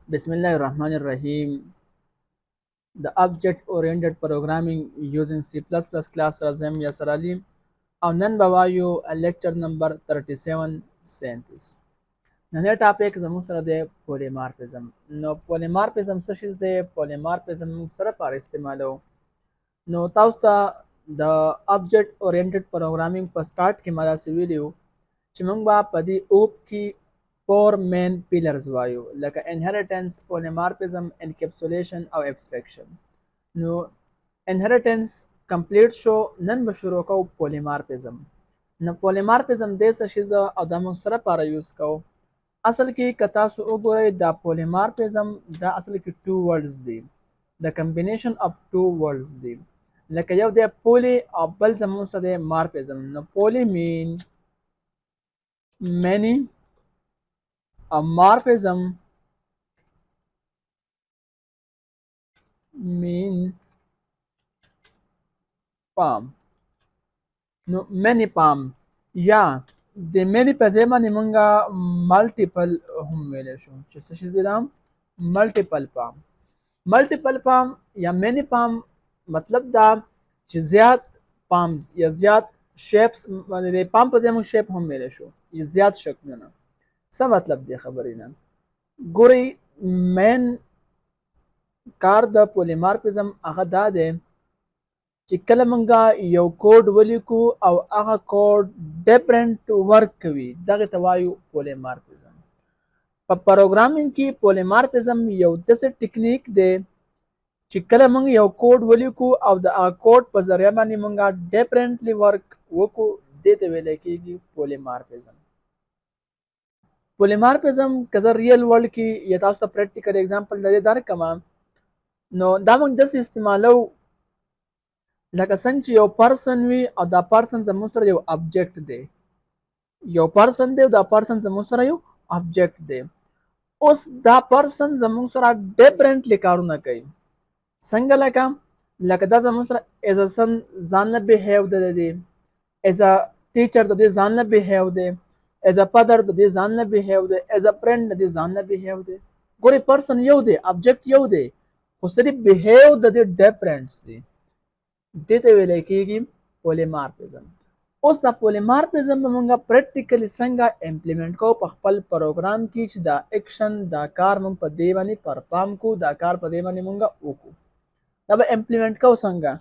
Bismillahirrahmanirrahim. The object-oriented programming using C++ class razem Yasser Ali او نن به وایو لیکچر نمبر 37 ساينتس. نن ټاپک زموږ سره دی پولیمارفیزم. نو پولیمارفیزم څه شی دی؟ پولیمارفیزم موږ سره پر استعمالو. نو تاسو ته د object oriented programming په سٹارټ کې ما داسې ویلي چې موږ به په دې اوپ کې 4 main pillars وایو لکه inheritance, polymorphism, encapsulation او abstraction. نو inheritance کمپلیټ شو، نن به شروع کوو polymorphism. نو polymorphism دې څه شی او دا موږ سره لپاره یوز کوو. اصل کې که تاسو وګورئ دا polymorphism دا اصل کې 2 words دي. The combination of 2 words دي. لکه یو دی poly او بل زموږ سره دی morphism. نو poly mean many, a morphism mean palm. نو many palm یا د many په ځای باندې مونږه multiple هم ویلی شو چې څه شی دی دا multiple palm. multiple palm یا many palm مطلب دا چې زیات palms یا زیات shapes باندې د palm په ځای مونږ shape هم ویلی شو یا زیات شکلونه. څه مطلب دی خبرې نه؟ ګورئ مین کار د پولیمارفیزم هغه دا دی چې کله مونږه یو کوډ ولیکو او هغه کوډ ډیفرنٹ ورک کوي دغه ته وایو پولیمارفیزم. په پروګرامینګ کې پولیمارفیزم یو داسې ټیکنیک دی چې کله مونږ یو کوډ ولیکو او د هغه کوډ په ذریعه باندې مونږه ډیفرنټلی ورک وکړو دې ته ویل کېږي پولیمارفیزم. پولیمارفیزم که زه ریل ورلډ کې یا تاسو ته پریکټیکل اگزامپل د دې درکړم نو دا موږ داسې استعمالو لکه څنګه چې یو پرسن وي او دا پرسن زموږ سره یو ابجیکټ دی. یو پرسن دی او دا پرسن زموږ سره یو ابجیکټ دی. اوس دا پرسن زموږ سره ډیفرنټلی کارونه کوي. څنګه لکه دا زموږ سره ایز ا سن ځان له بیهیو دی، ایز ا ټیچر د دې ځان له بیهیو دی، ایز ا فادر د دې ځان نه بیهیو دی، ایز ا فرند د دې ځان نه بیهیو دی. ګورې پرسن یو دی، ابجیکټ یو دی، خو صرف بیهیو د دې ډیفرنټس دی. دې ته ویل کېږي پولیمارفیزم. اوس دا پولیمارفیزم به موږ پریکټیکلی څنګه امپلیمنټ کوو په خپل پروګرام کې چې دا ایکشن دا کار موږ په دې باندې پرفارم کوو، دا کار په دې باندې موږ وکړو. دا به امپلیمنټ کوو څنګه؟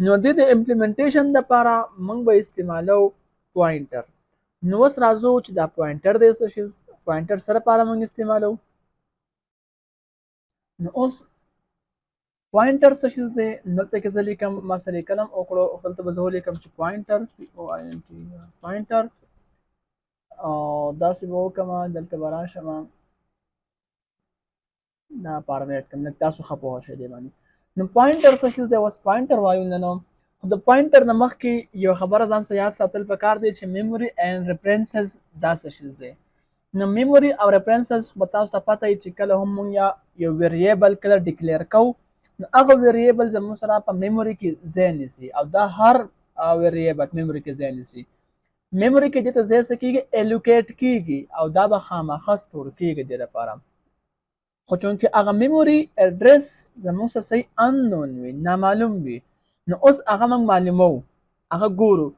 نو د دې امپلیمنټیشن لپاره موږ به استعمالو پوینټر. نو اوس راځو چې دا پوینټر دی څه شی پوینټر سره لپاره موږ استعمالو. نو اوس پوینټر څه شی دی؟ دلته کې زه لیکم ما سره لیکلم وکړو دلته به زه ولیکم چې پوینټر پوینټر او داسې به وکړم دلته به راشم دا فارمیټ کوم لږ تاسو ښه پوه شئ دې باندې. نو پوینټر څه شی دی؟ اوس پوینټر وایو نو د پوینټر نه مخکې یو خبره ځان سره یاد ساتل پکار دی چې میموري اینډ ریفرنسز دا څه شی دی. نو میموري او ریفرنسز خو به تاسو ته پته وي چې کله هم مونږ یو ویریبل کله ډیکلیئر کوو نو هغه ویریبل زموږ سره په میموري کې ځای نیسي او دا هر ویریبل میموري کې ځای نیسي. میموري کې دې ته ځای څه کېږي؟ الوکیټ کېږي او دا به خامخا سټور کېږي دې لپاره. خو چونکې هغه میموري اډرس زموږ سره صحیح اننون وي، نامعلوم وي، نو اوس هغه موږ معلومو، هغه ګورو.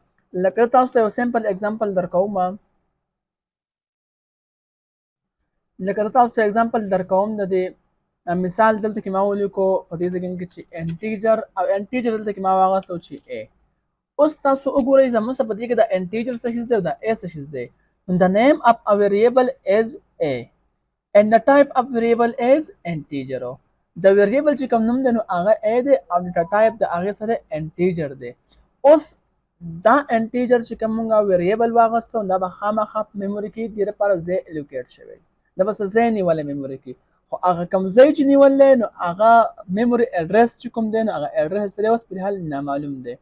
لکه تاسو ته یو سمپل اگزامپل درکوم لکه تاسو ته اگزامپل درکوم د دې مثال دلته کې ما ولیکو په دې ځای کې چې انټیجر او انټیجر دلته کې ما واغستو چې a. اوس تاسو وګورئ زموږ سره په دې کې د انټیجر څه شی دی او د a څه شی دی. The name of a variable is a and the type of variable is integer. د variable چې کوم نوم دی نو هغه a دی او د type د هغه سره integer دی. اوس دا انټیجر چې کوم موږ variable واغستو دا به خامخا میموري کې د لپاره ځای الوکیټ شوی، دا بس ځای نیولې میموري کې. خو هغه کوم ځای چې نیولې نو هغه میموري اډرس چې کوم دی نو هغه اډرس سره اوس په حال نامعلوم دی.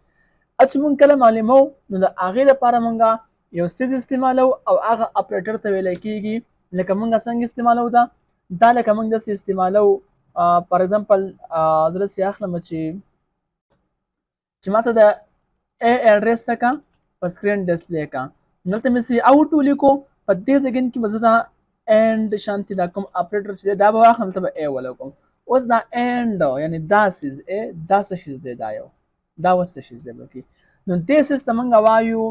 چې مونږ کله معلومو نو د هغې لپاره مونږ یو څیز استعمالو او هغه اپریټر ته ویلی کېږي. لکه مونږ څنګه استعمالو دا لکه مونږ داسې استعمالو فار ایگزامپل زه داسې اخلم چې ماته د ا اډرس څه کا په سکرین ډسپلی کا دلته مې سی اوټ ولیکو په دې ځای کې به زه دا and شانتي دا کوم اپریټر چې دا به واخلم ته به ا ولګم. اوس دا and یعنی دا سیز ا دا څه شیز دی دا یو دا وس څه شیز دی بلکې نو دې سیستم موږ وایو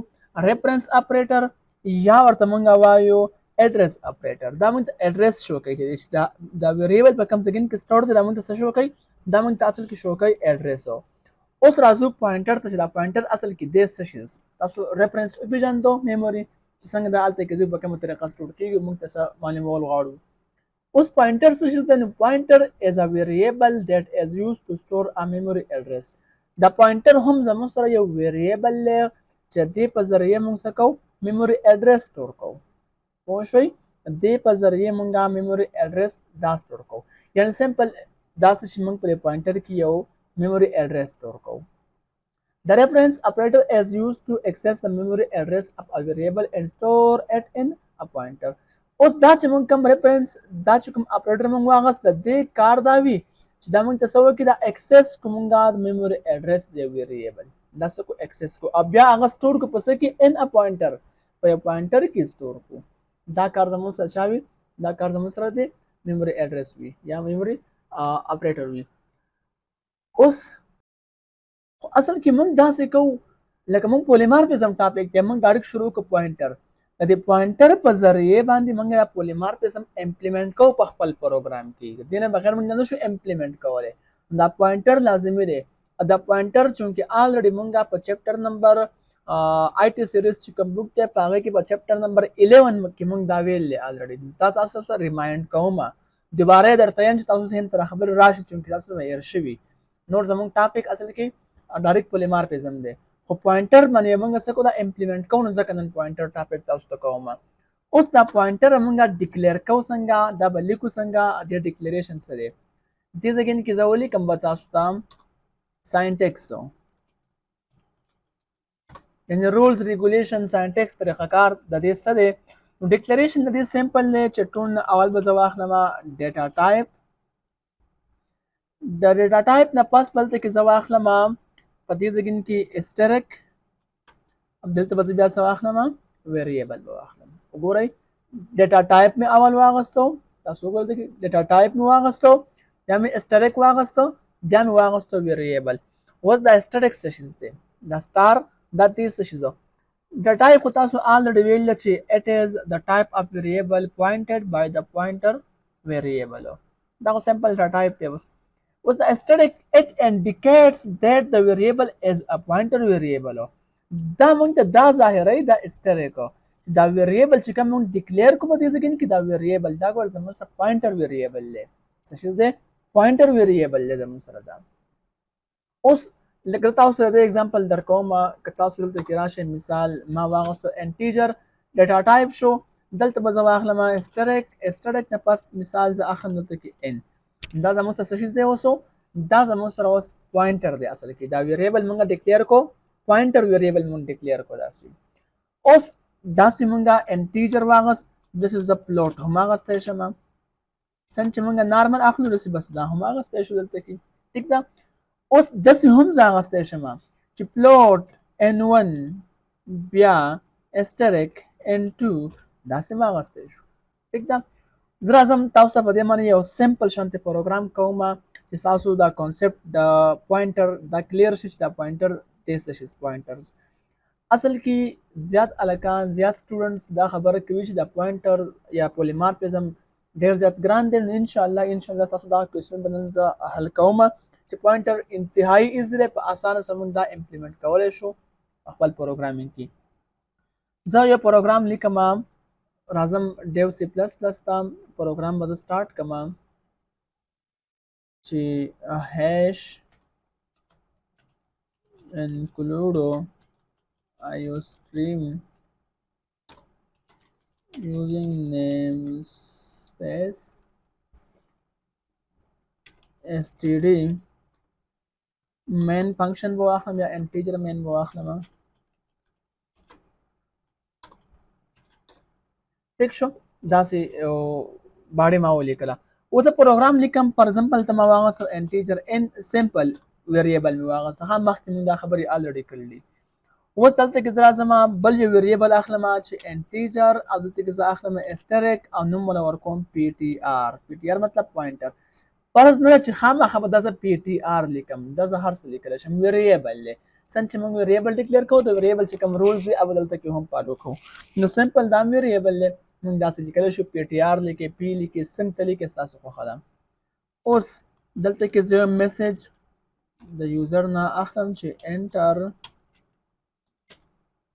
ریفرنس اپریټر یا ورته موږ وایو ایډریس اپریټر. دا موږ ته ایډریس شو کوي چې دا ویریبل په کوم ځای کې سٹور دی دا موږ ته څه شو کوي دا موږ ته اصل کې شو کوي ایډریس. اوس راځو پوینټر ته چې دا پوینټر اصل کې د څه شیز تاسو ریفرنس وپېژندو میموري چې څنګه دا هلته کې په کومه طریقه سټور کېږي موږ ته څه معلومول غواړو. اوس پوینټر څه شیز دی نو پوینټر از ا ویریبل دیټ از یوز ټو سټور ا میموري ایډریس. دا پوینټر هم زموږ سره یو ویریبل دی چې دې په ذریعه موږ څه کوو میموري ایډریس سټور کوو. پوه شئ دې په ذریعه موږ میموري ایډریس دا سټور کوو یعنی سمپل دا څه چې موږ په پوینټر کې یو memory address store کوو. The reference operator is used to access the memory address of a variable and store it in a pointer. اوس دا چې موږ کوم reference دا چې کوم operator موږ واغست د دې کار دا وي چې دا موږ تصور کې دا access کومګه memory address دی variable دا څه کو access کو او بیا هغه store کو پس کې in a pointer په pointer کې store کو. دا کار زموږ سره چاوي دا کار زموږ سره دی memory address وي یا memory operator وي. اوس اصل کې موږ داسې کوو لکه موږ پولیمارفیزم ټاپک دی موږ ډایرکټ شروع کوو پوینټر د دې پوینټر په ذریعه باندې موږ یا پولیمارفیزم امپلیمنٹ کوو په خپل پروګرام کې دینه بغیر موږ نه شو امپلیمنٹ کولای. دا پوینټر لازمي دی دا پوینټر چونکه الریډي موږ په چپټر نمبر آی ټی سیریز چې کوم بوک ته پاغه کې په چپټر نمبر 11 کې موږ دا ویل الریډي تاسو سره ریمایند کوم دوباره درته یم چې تاسو هین تر خبر راشي چونکه تاسو مې شوي نور زموږ ټاپک اصل کې ډایرکټ پولیمارفیزم دی خو پوینټر باندې موږ څه کوو دا امپلیمنٹ کوو نو ځکه نن پوینټر ټاپک تاسو ته کوم. اوس دا پوینټر موږ ډیکلیئر کوو څنګه دا به لیکو څنګه د ډیکلیریشن سره دې ځای کې زه ولیکم به تاسو ته ساینټیکس یعنی رولز ریګولیشن ساینټیکس طریقه کار د دې څه دی نو ډیکلیریشن د دې سمپل دی چې ټول اول به زه واخلم ډیټا ټایپ د ډیټا ټایپ نه پس بلته کې زه واخلم په دې ځای کې اسټریک دلته به زه بیا څه واخلم ویریبل به واخلم. وګورئ ډیټا ټایپ مې اول واغستو تاسو وګورئ کې ډیټا ټایپ مې واغستو بیا مې اسټریک واغستو بیا مې واغستو ویریبل. اوس دا اسټریک څه شیز دی دا سټار دا دې څه شیز د ټایپ خو تاسو الریډي ویل چې it is the type of variable pointed by the pointer variable دا خو سمپل ډیټا ټایپ دی. اوس the aesthetic it indicates that the variable is a pointer variable دا مونږ ته دا ظاهري دا aesthetic دا variable چې کوم مونږ ډیکلیئر کوو په دې ځای کې دا variable دا ګور زموږ سره pointer variable دی څه شي دی pointer variable دی زموږ سره دا. اوس لکه تاسو ته د ایگزامپل درکوم که تاسو دلته کې راشئ مثال ما واغستو انټیجر ډیټا ټایپ شو دلته به زه واخلم aesthetic نه پس مثال زه اخلم دلته کې n دا زموږ څه شیز دی اوسو دا زموږ سره اوس پوینټر دی اصل کې دا ویریبل موږ ډیکلیئر کو پوینټر ویریبل موږ ډیکلیئر کو داسې. اوس داسې موږ انټیجر واغست this is the plot هم واغستی شم څنګه چې موږ نارمل اخلو داسې بس دا هم واغستی شو دلته کې ټیک ده. اوس داسې هم زه اغستی شم چې پلوټ n1 بیا اسټریک n2 داسې ما اغستی شو ټیک ده. زه راځم تاسو ته په دې باندې یو سمپل شانتي پروګرام کوم چې تاسو دا کانسپټ د پوینټر دا کلیر شي چې دا پوینټر ټیسټ شي. پوینټرز اصل کې زیات الکان زیات سټوډنټس دا خبره کوي چې دا پوینټر یا پولیمارفیزم ډیر زیات ګران دی. ان شاء الله تاسو دا کوېسچن باندې زه حل کوم چې پوینټر انتهایی ایزی دی په اسانه سره موږ دا امپلیمنٹ کولی شو خپل پروګرامینګ کې. زه یو پروګرام لیکم راځم ډیو سی پلس پلس ته پروګرام به زه سټارټ کوم چې هیش include iostream using namespace std main function به واخلم یا integer main به واخلم ټیک شو داسې باندې ما ولیکله. اوس پروګرام لیکم فار ایگزامپل ته ما واغستو انټیجر n سمپل ویریبل می واغسته هم مخکې موږ دا خبرې الریډي کړلې. اوس دلته کې زه راځم بل یو ویریبل اخلم چې انټیجر او دلته کې زه اخلم اسټریک او نوم ولا ورکوم پی ټي آر. پی ټي آر مطلب پوینټر. فرض نه چې خامخا به دا زه پی ټي آر لیکم، دا زه هر څه لیکلی شم، ویریبل دی. څنګه چې موږ ویریبل ډیکلیئر کوو د ویریبل چې کوم رولز دي هغه دلته کې هم فالو کوو. نو سمپل دا ویریبل دی، موږ داسې لیکلی شو پی ټي آر لیکې، پی لیکې، څنګه ته لیکې ستاسو خوښه ده. اوس دلته کې زه میسج د یوزر نه اخلم چې انټر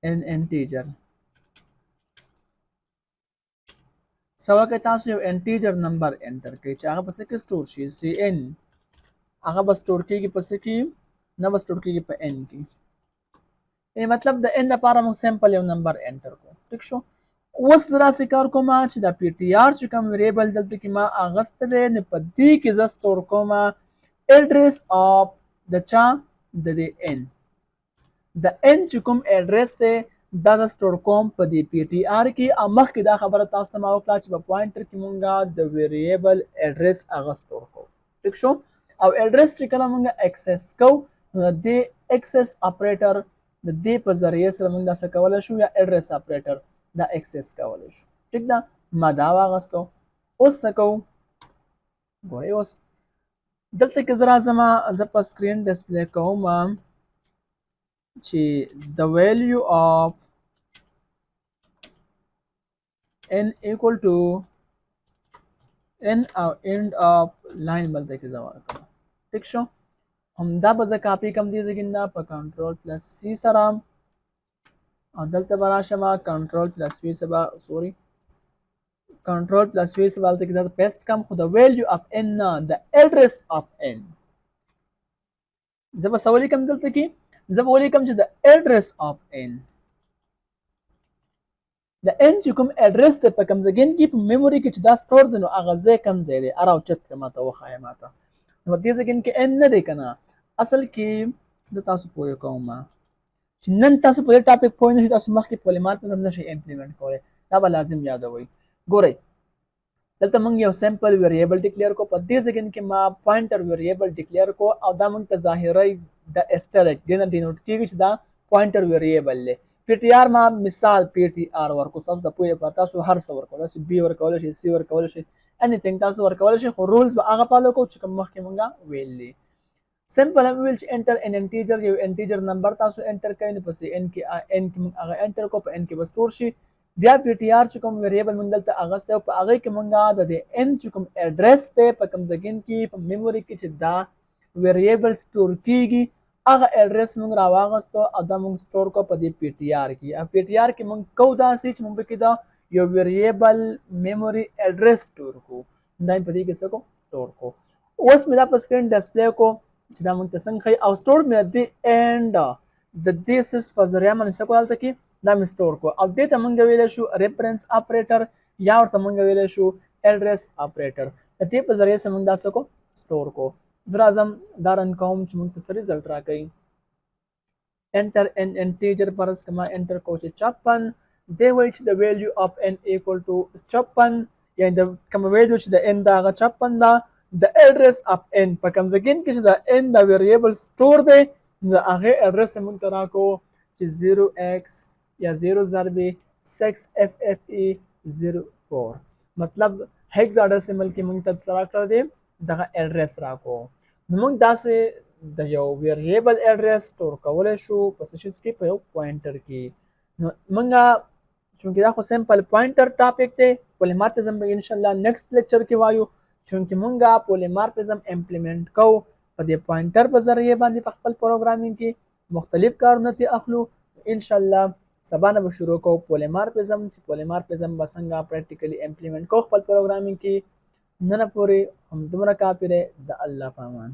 ان انټیجر. سوا کې تاسو یو انټیجر نمبر انټر کړئ چې هغه په څه کې سټور شي، سی ان. هغه به سټور کېږي په څه کې؟ نه به سټور کېږي په ان کې. یعنې مطلب د ان لپاره موږ سمپل یو نمبر انټر کړو. ټیک شو. اوس زه داسې کار کوم چې دا پی ټي آر چې کوم ویریبل دلته کې ما اخیستی دی، نو په دې کې زه سټور کوم ایډرس آف د چا؟ د دې ان. د ان چې کوم ایډرس دی دا زه سټور کوم په دې پی ټي آر کې. او مخکې دا خبره تاسو ته ما وکړه چې په پوینټر کې مونږ د ویریبل ایډرس هغه سټور کوو. ټیک شو. او ایډرس چې کله مونږ اکسس کوو نو د دې اکسس اپریټر د دې په ذریعې سره مونږ دا څه کولی شو، یا ایډرس اپریټر دا اکسس کولی شو. ټیک ده. ما دا واغستو. اوس څه کوو؟ ګورئ اوس دلته کې زه راځم، زه په سکرین ډسپلی کوم چې د ویلیو آف n equal to n او end of line بلته کې زه ورکړم. ټیک شو. همدا به زه کاپي کوم دې ځای کې نه په کنټرول پلس سی سره، او دلته به راشم کنټرول پلس وي سره، سوري کنټرول پلس وي سره دلته کې دا پیسټ کوم، خو د ویلیو اف n نه د ایډرس اف n. زه به څه ولیکم دلته کې؟ زه به ولیکم چې د ایډرس اف n. د n چې کوم ایډرس دی په کوم ځای کې په میموري کې چې دا سټور دی، نو هغه ځای کوم ځای دی؟ ار اوچت کړه ماته وښایه ماته. نو په دې ځای کې n نه دی که نه؟ اصل کې زه تاسو پوه کوم چې نن تاسو په دې ټاپک پوه نه شئ، تاسو مخکې پولیمارفیزم نه شئ امپلیمنټ کولی. دا به لازم یادوئ. ګورئ دلته موږ یو سمپل ویریبل ډیکلیئر کو. په دې ځای کې ما پوینټر ویریبل ډیکلیئر کو، او دا موږ ته ظاهري د اسټریک دې نه ډینوټ کېږي چې دا پوینټر ویریبل دی. پی ټي آر ما مثال پی ټي آر ورکو، تاسو د پوهې لپاره تاسو هر څه ورکولی شئ، بي ورکولی شئ، سی ورکولی شئ، انیثینګ تاسو ورکولی شئ، خو رولز به هغه فالو کوو چې کوم مخکې مونږ ویل دي. سمپل هم ویل چې انټر ان انټیجر، یو انټیجر نمبر تاسو انټر کوئ، نو پسې ان کې مونږ هغه انټر کوو، په ان کې به سټور شي. بیا پی ټي آر چې کوم ویریبل مونږ دلته اخیستی او په هغې کې مونږ د دې ان چې کوم ایډرس دی په کوم ځای کې په میموري کې چې دا ویریبل سټور کېږي، هغه ایډرس مونږ راواغستو او دا مونږ سټور کو په دې پی ټي آر کې. او پی ټي آر کې مونږ کوو داسې چې مونږ پکې دا یو ویریبل میموري ایډرس سټور کو، دا په دې کې څه کو؟ سټور کو. اوس مې دا په سکرین ډسپلی کو چې دا مونږ ته څنګه ښیي، او سټور مې د اینډ د دې سیس په ذریعه باندې څه کو هلته کې دا مې سټور کو، او دې ته مونږ ویلی شو ریفرنس اپریټر، یا ورته مونږ ویلی شو ایډرس اپریټر. د دې په ذریعه سره مونږ دا څه کو؟ سټور کو. زه راځم دا رن کوم چې مونږ ته څه ریزلټ راکوي. انټر ان انټیجر فرض که ما انټر کوم چې 56، دی وایي چې د ویلیو اف n ایکول ټو 56، یعنې د کوم ویلیو چې د n د هغه 56 ده، د ایډرس اف n په کوم ځای کې چې د n د ویریبل سټور دی، د هغې ایډرس یې مونږ ته راکړو چې 0x یا 0 ضربې 6FFE04، مطلب هیکزاډیسیمل کې مونږ ته څه راکړی دی؟ دغه ایډرس راکړو. نو موږ داسې د یو ویریبل ایډرس سټور کولی شو په څه شي کې؟ په یو پوینټر کې. نو موږ چونکې دا خو سمپل پوینټر ټاپک دی، پولیمارفیزم به انشاءالله نیکسټ لیکچر کې وایو. چونکې موږ پولیمارفیزم امپلیمنټ کوو په دې پوینټر په ذریعې باندې په خپل پروګرامینګ کې مختلف کارونه ترې اخلو. انشاءالله سبا نه به شروع کوو پولیمارفیزم، چې پولیمارفیزم به څنګه پریکټیکلی امپلیمنټ کوو خپل پروګرامینګ کې. نن پورې همدومره کافي دی. د الله په امان.